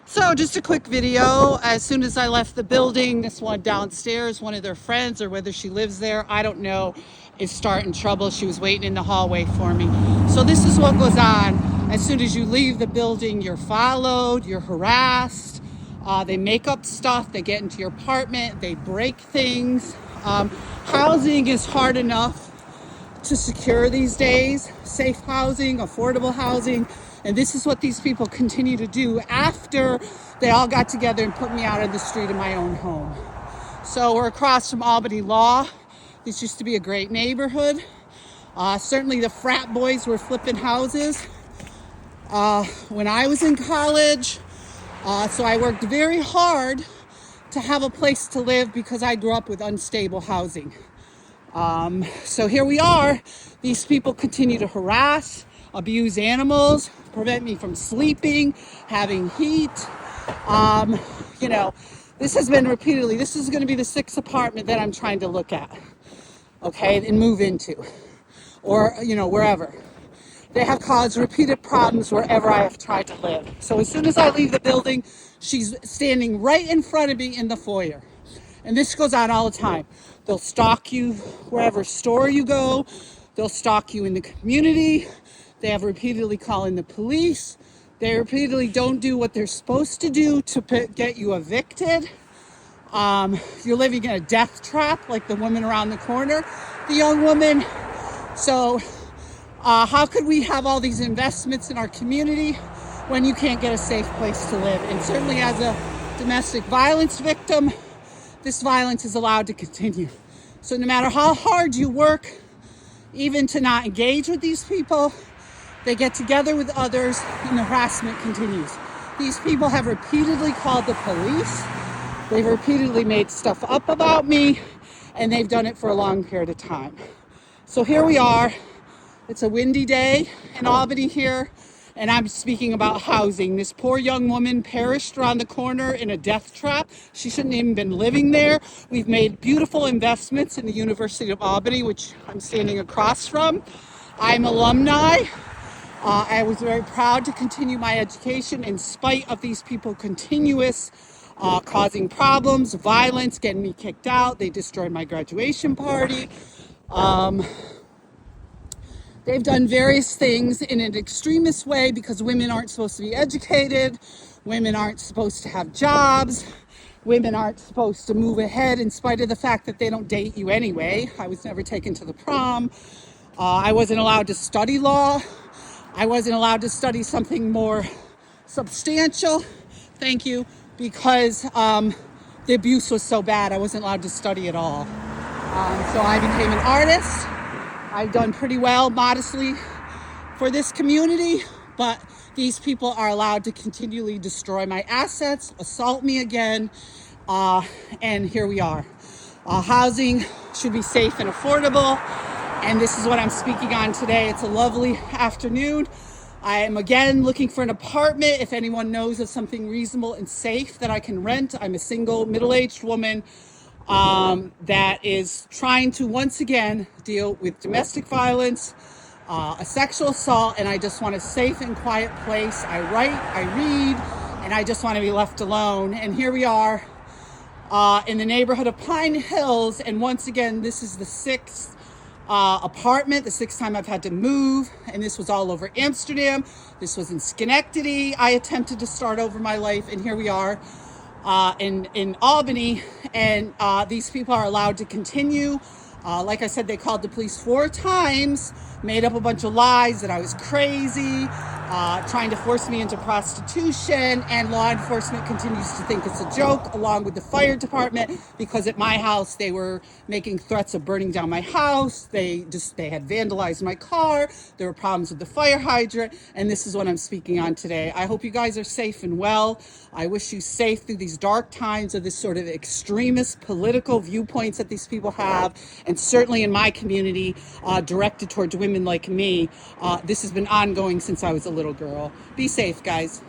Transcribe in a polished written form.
So just a quick video. As soon as I left the building, this one downstairs, one of their friends, or whether she lives there, I don't know, is starting trouble. She was waiting in the hallway for me. So this is what goes on. As soon as you leave the building, you're followed, you're harassed. They make up stuff, they get into your apartment, they break things. Housing is hard enough to secure these days, safe housing, affordable housing. And this is what these people continue to do after they all got together and put me out in the street in my own home. So we're across from Albany Law. This used to be a great neighborhood. Certainly the frat boys were flipping houses when I was in college. So I worked very hard to have a place to live because I grew up with unstable housing. So here we are. These people continue to harass, abuse animals, prevent me from sleeping, having heat. This has been repeatedly. This is going to be the sixth apartment that I'm trying to look at, okay, and move into, or, wherever. They have caused repeated problems wherever I have tried to live. So as soon as I leave the building, she's standing right in front of me in the foyer. And this goes on all the time. They'll stalk you wherever store you go. They'll stalk you in the community. They have repeatedly calling the police. They repeatedly don't do what they're supposed to do to get you evicted. You're living in a death trap like the woman around the corner, the young woman. So how could we have all these investments in our community when you can't get a safe place to live? And certainly as a domestic violence victim, this violence is allowed to continue. So no matter how hard you work, even to not engage with these people, they get together with others and the harassment continues. These people have repeatedly called the police. They've repeatedly made stuff up about me, and they've done it for a long period of time. So here we are. It's a windy day in Albany here, and I'm speaking about housing. This poor young woman perished around the corner in a death trap. She shouldn't even been living there. We've made beautiful investments in the University of Albany, which I'm standing across from. I'm alumni. I was very proud to continue my education in spite of these people continuous causing problems, violence, getting me kicked out. They destroyed my graduation party. They've done various things in an extremist way because women aren't supposed to be educated. Women aren't supposed to have jobs. Women aren't supposed to move ahead in spite of the fact that they don't date you anyway. I was never taken to the prom. I wasn't allowed to study law. I wasn't allowed to study something more substantial. Thank you. Because the abuse was so bad, I wasn't allowed to study at all. So I became an artist. I've done pretty well, modestly, for this community, but these people are allowed to continually destroy my assets, assault me again, and here we are. Housing should be safe and affordable, and this is what I'm speaking on today. It's a lovely afternoon. I am again looking for an apartment. If anyone knows of something reasonable and safe that I can rent, I'm a single middle-aged woman that is trying to once again deal with domestic violence, a sexual assault, and I just want a safe and quiet place. I write, I read, and I just want to be left alone. And here we are in the neighborhood of Pine Hills, and once again, this is the sixth apartment, the sixth time I've had to move, and this was all over Amsterdam. This was in Schenectady. I attempted to start over my life, and here we are in Albany, and these people are allowed to continue. Like I said, they called the police 4 times, made up a bunch of lies that I was crazy, trying to force me into prostitution, and law enforcement continues to think it's a joke, along with the fire department, because at my house they were making threats of burning down my house. They had vandalized my car. There were problems with the fire hydrant, and this is what I'm speaking on today. I hope you guys are safe and well. I wish you safe through these dark times of this sort of extremist political viewpoints that these people have, and certainly in my community, directed towards women like me. This has been ongoing since I was a little girl. Be safe, guys.